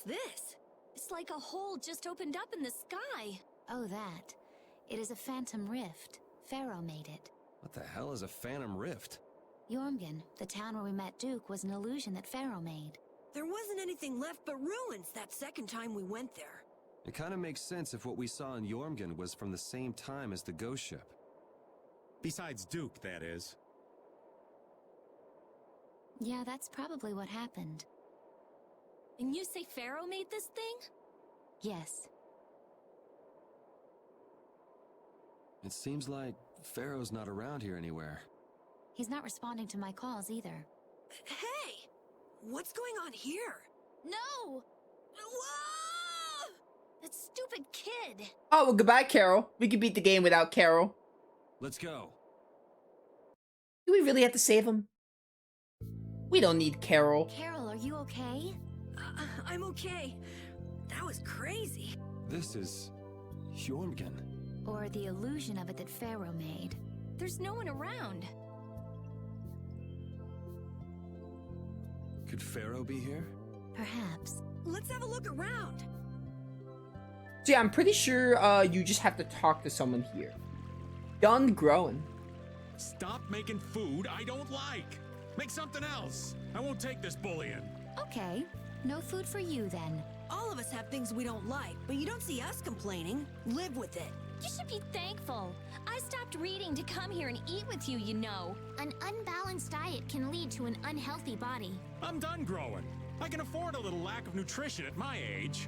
this? It's like a hole just opened up in the sky. Oh, that. It is a phantom rift. Pharaoh made it. What the hell is a phantom rift? Yormgen, the town where we met Duke, was an illusion that Pharaoh made. There wasn't anything left but ruins that second time we went there. It kind of makes sense if what we saw in Yormgen was from the same time as the ghost ship. Besides Duke, that is. Yeah, that's probably what happened. And you say Pharaoh made this thing? Yes. It seems like Pharaoh's not around here anywhere. He's not responding to my calls either. Hey! What's going on here? No! Whoa! That stupid kid! Oh, well, goodbye, Carol. We could beat the game without Carol. Let's go. Do we really have to save him? We don't need Carol. Carol, are you okay? I'm okay. That was crazy. This is Yormgen. Or the illusion of it that Pharaoh made. There's no one around. Could Pharaoh be here? Perhaps. Let's have a look around. So yeah, I'm pretty sure you just have to talk to someone here. Done growing. Stop making food I don't like. Make something else. I won't take this bullying. Okay. No food for you then. All of us have things we don't like, but you don't see us complaining. Live with it. You should be thankful. I stopped reading to come here and eat with you, you know. An unbalanced diet can lead to an unhealthy body. I'm done growing. I can afford a little lack of nutrition at my age.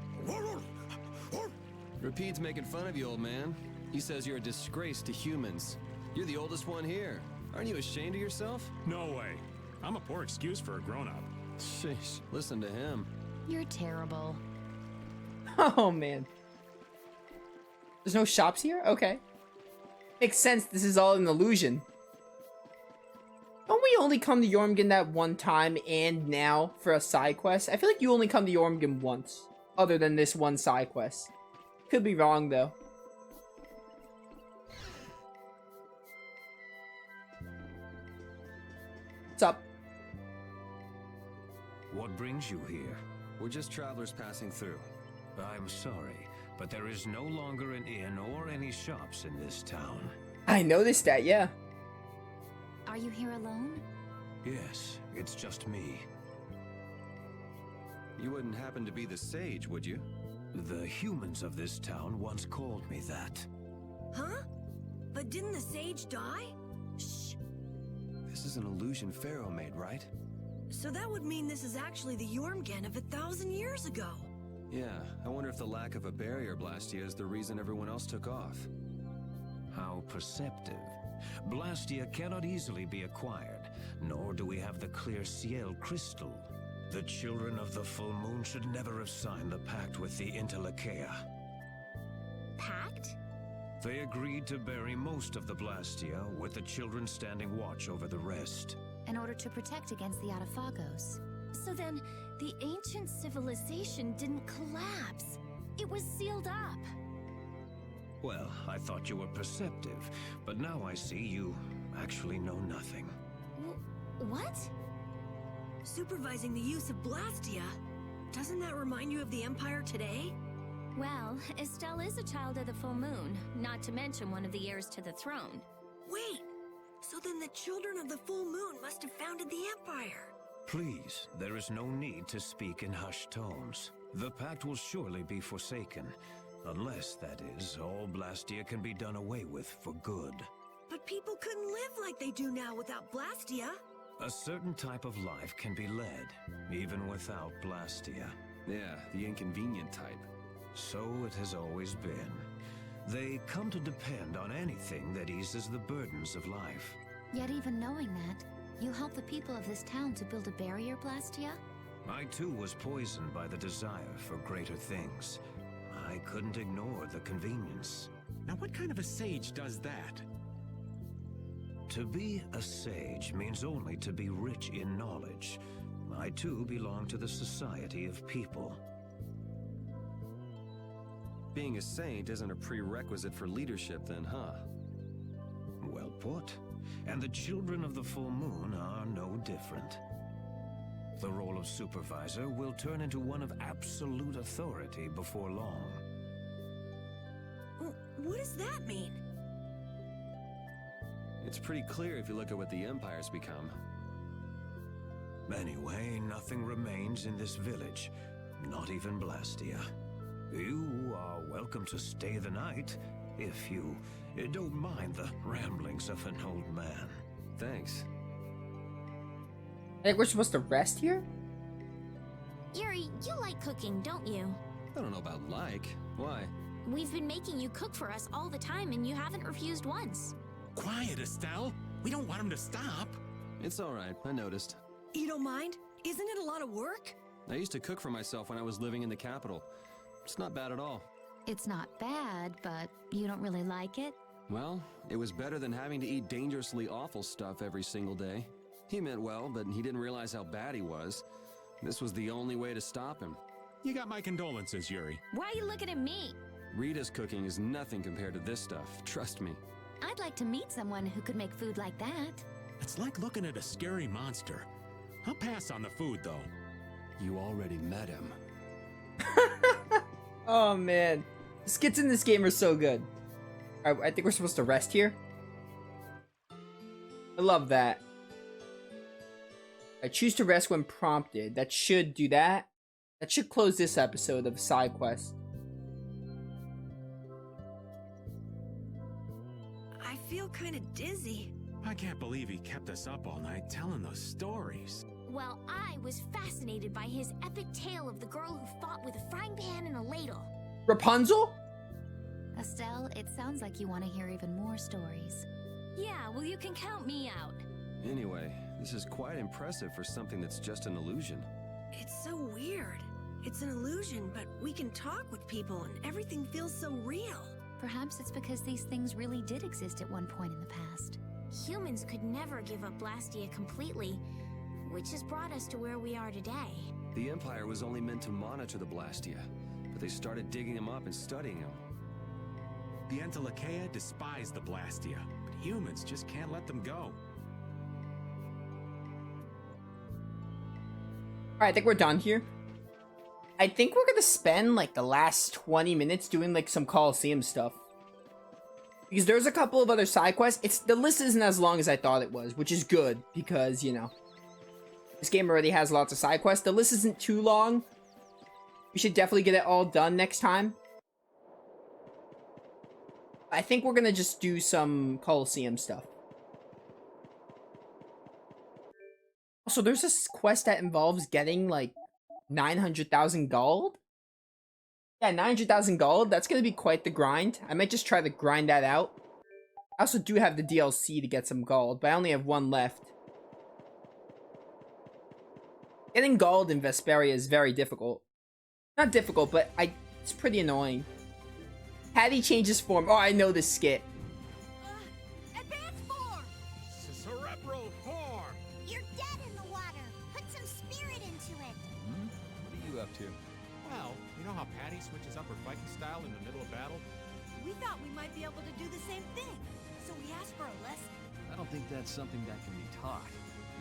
Repeat's making fun of you, old man. He says you're a disgrace to humans. You're the oldest one here. Aren't you ashamed of yourself? No way. I'm a poor excuse for a grown-up. Sheesh, listen to him. You're terrible. Oh, man. There's no shops here? Okay. Makes sense. This is all an illusion. Don't we only come to Yormgen that one time and now for a side quest? I feel like you only come to Yormgen once, other than this one side quest. Could be wrong, though. What's up? What brings you here? We're just travelers passing through. I'm sorry, but there is no longer an inn or any shops in this town. I noticed that, yeah. Are you here alone? Yes, it's just me. You wouldn't happen to be the sage, would you? The humans of this town once called me that. Huh? But didn't the sage die? Shh. This is an illusion Pharaoh made, right? So that would mean this is actually the Yormgen of 1,000 years ago. Yeah, I wonder if the lack of a barrier Blastia is the reason everyone else took off. How perceptive. Blastia cannot easily be acquired, nor do we have the clear Ciel crystal. The children of the full moon should never have signed the pact with the Interlakeia. Pact? They agreed to bury most of the Blastia, with the children standing watch over the rest. In order to protect against the Adaphagos. So then, the ancient civilization didn't collapse. It was sealed up. Well, I thought you were perceptive, but now I see you actually know nothing. What? Supervising the use of Blastia. Doesn't that remind you of the Empire today? Well, Estelle is a child of the full moon, not to mention one of the heirs to the throne. Wait, so then the children of the full moon must have founded the Empire. Please, there is no need to speak in hushed tones. The pact will surely be forsaken, unless, that is, all Blastia can be done away with for good. But people couldn't live like they do now without Blastia. A certain type of life can be led, even without Blastia. Yeah, the inconvenient type. So it has always been. They come to depend on anything that eases the burdens of life. Yet even knowing that, you helped the people of this town to build a barrier, Blastia? I too was poisoned by the desire for greater things. I couldn't ignore the convenience. Now what kind of a sage does that? To be a sage means only to be rich in knowledge. I too belong to the society of people. Being a saint isn't a prerequisite for leadership then, huh? Well put. And the children of the full moon are no different. the role of supervisor will turn into one of absolute authority before long. What does that mean? It's pretty clear if you look at what the Empire's become. Anyway, nothing remains in this village, not even Blastia. You are welcome to stay the night, if you don't mind the ramblings of an old man. Thanks. I think we're supposed to rest here? Yuri, you like cooking, don't you? I don't know about like. Why? We've been making you cook for us all the time and you haven't refused once. Quiet, Estelle. We don't want him to stop. It's alright, I noticed. You don't mind? Isn't it a lot of work? I used to cook for myself when I was living in the capital. It's not bad at all. It's not bad, but you don't really like it? Well, it was better than having to eat dangerously awful stuff every single day. He meant well, but he didn't realize how bad he was. This was the only way to stop him. You got my condolences, Yuri. Why are you looking at me? Rita's cooking is nothing compared to this stuff, trust me. I'd like to meet someone who could make food like that. It's like looking at a scary monster. I'll pass on the food, though. You already met him. Oh man. The skits in this game are so good. Alright, I think we're supposed to rest here. I love that. I choose to rest when prompted. That should do that. That should close this episode of side quest. I feel kind of dizzy. I can't believe he kept us up all night telling those stories. Well, I was fascinated by his epic tale of the girl who fought with a frying pan and a ladle. Rapunzel? Estelle, it sounds like you want to hear even more stories. Yeah, well, you can count me out. Anyway, this is quite impressive for something that's just an illusion. It's so weird. It's an illusion, but we can talk with people and everything feels so real. Perhaps it's because these things really did exist at one point in the past. Humans could never give up Blastia completely, which has brought us to where we are today. The Empire was only meant to monitor the Blastia, but they started digging them up and studying them. The Entelechea despise the Blastia, but humans just can't let them go. Alright, I think we're done here. I think we're gonna spend like the last 20 minutes doing like some Coliseum stuff. Because there's a couple of other side quests. The list isn't as long as I thought it was, which is good because, you know, this game already has lots of side quests. The list isn't too long. We should definitely get it all done next time. I think we're gonna just do some Coliseum stuff. Also, there's this quest that involves getting like 900,000 gold. Yeah, 900,000 gold. That's gonna be quite the grind. I might just try to grind that out. I also do have the DLC to get some gold, but I only have one left. Getting gold in Vesperia is very difficult. Not difficult, but it's pretty annoying. Patty changes form. Oh, I know this skit. Advance form! Cerebral form! You're dead in the water. Put some spirit into it. What are you up to? Well, you know how Patty switches up her fighting style in the middle of battle? We thought we might be able to do the same thing, so we asked for a lesson. I don't think that's something that can be taught.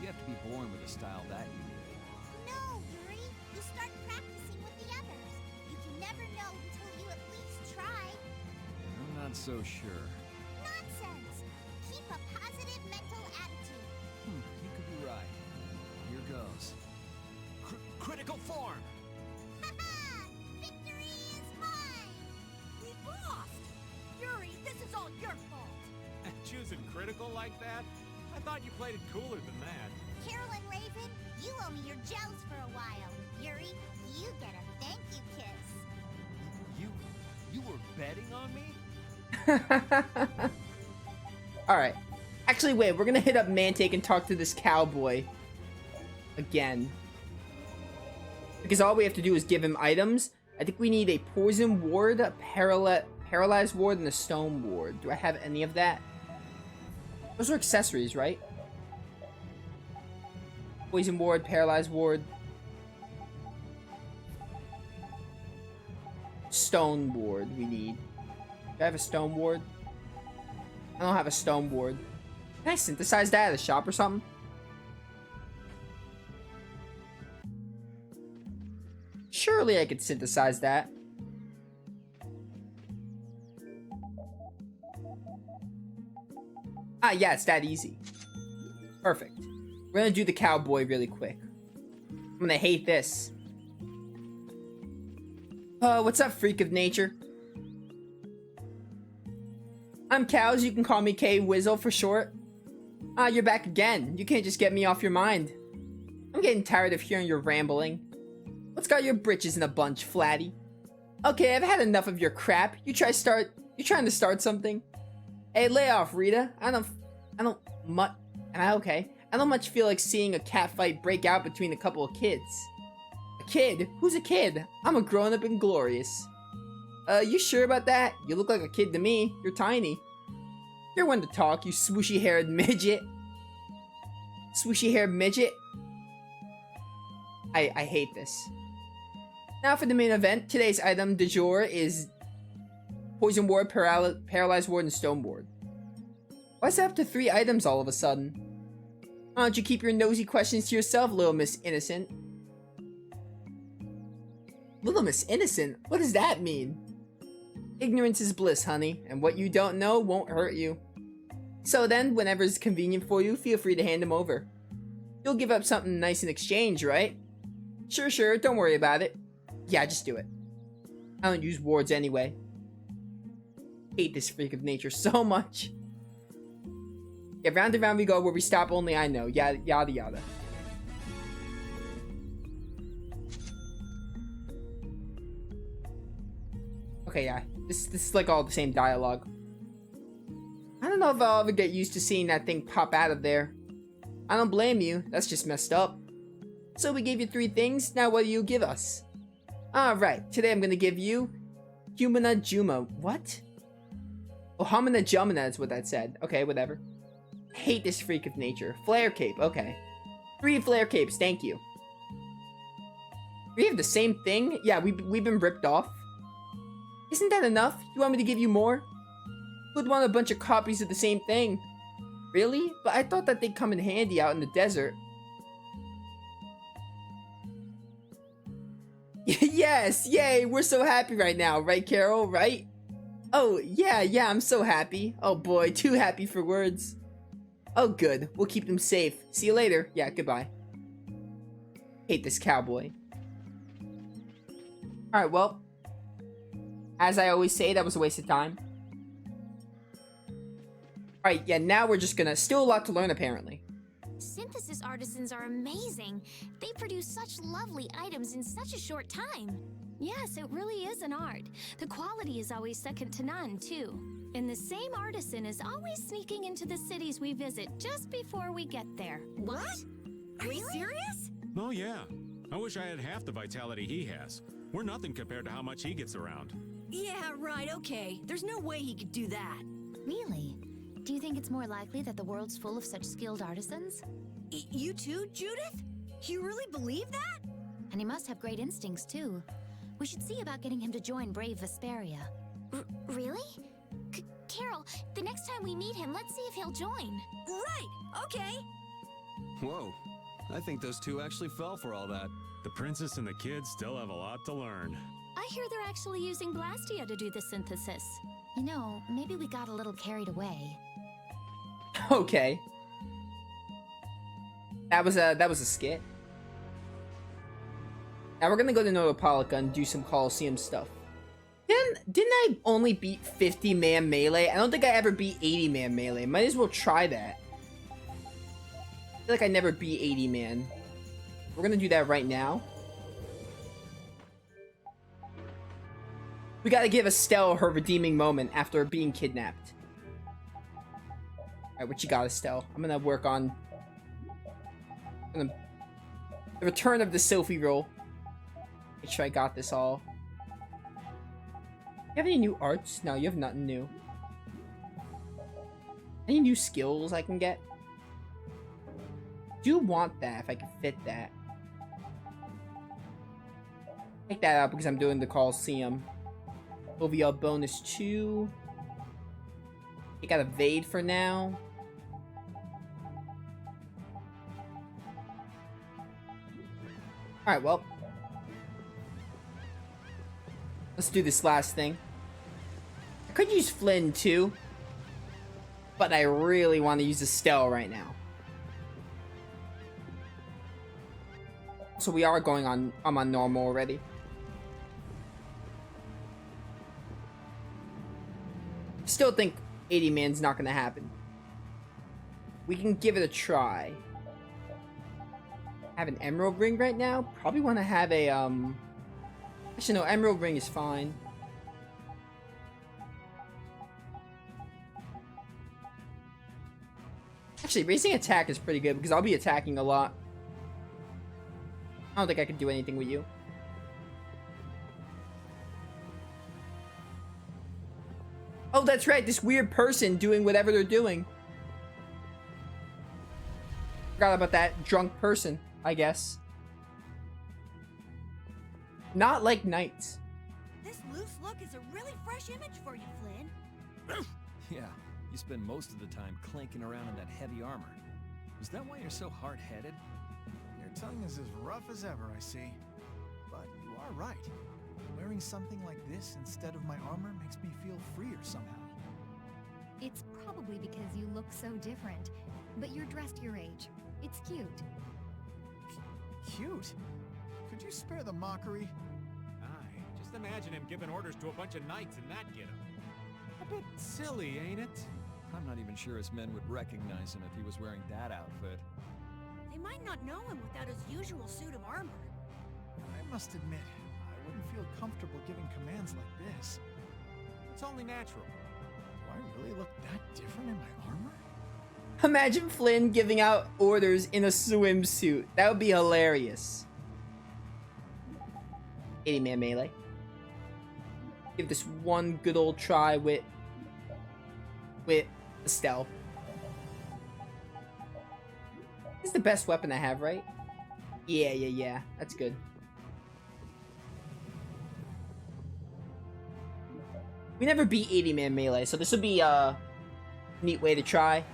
You have to be born with a style that unique. No, Yuri. You start practicing with the others. You can never know until you at least try. I'm not so sure. Nonsense. Keep a positive mental attitude. You could be right. Here goes. Critical form! Ha-ha! Victory is mine! We lost! Yuri, this is all your fault! Choosing critical like that? I thought you played it cooler than that. Carolyn Raven, you owe me your gels for a while. Yuri, you get a thank you kiss. You were betting on me? Alright. Actually, wait. We're gonna hit up Mantake and talk to this cowboy. Again. Because all we have to do is give him items. I think we need a poison ward, a paralyzed ward, and a stone ward. Do I have any of that? Those are accessories, right? Poison ward, paralyzed ward. Stone ward we need. Do I have a stone ward? I don't have a stone ward. Can I synthesize that at a shop or something? Surely I could synthesize that. Ah, yeah, it's that easy. Perfect. We're gonna do the cowboy really quick. I'm gonna hate this. What's up, freak of nature? I'm Cows, you can call me K-Wizzle for short. Ah, you're back again. You can't just get me off your mind. I'm getting tired of hearing your rambling. What's got your britches in a bunch, Flatty? Okay, I've had enough of your crap. You trying to start something? Hey, lay off, Rita. I don't much feel like seeing a cat fight break out between a couple of kids. A kid? Who's a kid? I'm a grown-up and glorious. You sure about that? You look like a kid to me. You're tiny. You're one to talk, you swooshy-haired midget. Swooshy-haired midget? I hate this. Now for the main event. Today's item du jour is Poison Ward, Paralyzed Ward, and Stone Ward. Why is that up to 3 items all of a sudden? Why don't you keep your nosy questions to yourself, Little Miss Innocent? Little Miss Innocent? What does that mean? Ignorance is bliss, honey, and what you don't know won't hurt you. So then, whenever it's convenient for you, feel free to hand them over. You'll give up something nice in exchange, right? Sure, don't worry about it. Yeah, just do it. I don't use wards anyway. Hate this freak of nature so much. Yeah, round and round we go, where we stop only I know. Yada, yada, yada. Okay, yeah. This is like all the same dialogue. I don't know if I'll ever get used to seeing that thing pop out of there. I don't blame you. That's just messed up. So we gave you 3 things. Now what do you give us? Alright. Today I'm gonna give you... Humana Juma. What? Oh, Homina Jumina is what that said. Okay, whatever. I hate this freak of nature. Flare Cape. Okay. 3 Flare Capes. Thank you. We have the same thing? Yeah, we've been ripped off. Isn't that enough? You want me to give you more? Who'd want a bunch of copies of the same thing? Really? But I thought that they'd come in handy out in the desert. Yes! Yay! We're so happy right now, right, Carol? Right? Oh, yeah, I'm so happy. Oh boy, too happy for words. Oh good, we'll keep them safe. See you later. Yeah, goodbye. Hate this cowboy. Alright, well. As I always say, that was a waste of time. Alright, yeah, now we're just gonna... Still a lot to learn, apparently. Synthesis artisans are amazing. They produce such lovely items in such a short time. Yes, it really is an art. The quality is always second to none, too. And the same artisan is always sneaking into the cities we visit just before we get there. What? Are you serious? Oh, yeah. I wish I had half the vitality he has. We're nothing compared to how much he gets around. Yeah, right, okay. There's no way he could do that. Really? Do you think it's more likely that the world's full of such skilled artisans? You too, Judith? You really believe that? And he must have great instincts, too. We should see about getting him to join Brave Vesperia. Really? Carol, the next time we meet him, let's see if he'll join. Right, okay. Whoa. I think those 2 actually fell for all that. The princess and the kids still have a lot to learn. I hear they're actually using Blastia to do the synthesis. You know, maybe we got a little carried away. Okay. That was a skit. Now we're gonna go to Notopolica and do some Coliseum stuff. Didn't I only beat 50-man melee? I don't think I ever beat 80-man melee. Might as well try that. I feel like I never beat 80-man. We're gonna do that right now. We gotta give Estelle her redeeming moment after being kidnapped. Alright, what you got, Estelle? I'm gonna work on... the return of the Sophie roll. Make sure I got this all. You have any new arts? No, you have nothing new. Any new skills I can get? Do want that if I can fit that. Take that out because I'm doing the Coliseum. OVL bonus 2. Take out evade for now. Alright, well. Let's do this last thing. I could use Flynn too, but I really want to use Estelle right now. So we are going on, I'm on normal already. Still think 80 man's not gonna happen. We can give it a try. Have an emerald ring right now? Probably want to have a, actually no, emerald ring is fine. Actually, raising attack is pretty good because I'll be attacking a lot. I don't think I could do anything with you. Oh, that's right, this weird person doing whatever they're doing. Forgot about that drunk person, I guess. Not like knights. This loose look is a really fresh image for you, Flynn. Yeah, you spend most of the time clanking around in that heavy armor. Is that why you're so hard-headed? Your tongue is as rough as ever, I see. But you are right. Wearing something like this instead of my armor makes me feel freer somehow. It's probably because you look so different, but you're dressed your age. It's cute. Cute? Could you spare the mockery? Aye, just imagine him giving orders to a bunch of knights in that getup. A bit silly, ain't it? I'm not even sure his men would recognize him if he was wearing that outfit. They might not know him without his usual suit of armor. I must admit, I wouldn't feel comfortable giving commands like this. It's only natural. Do I really look that different in my armor? Imagine Flynn giving out orders in a swimsuit. That would be hilarious. 80 man melee. Give this one good old try with Estelle. This is the best weapon I have, right? Yeah. That's good. We never beat 80 man melee, so this would be a neat way to try.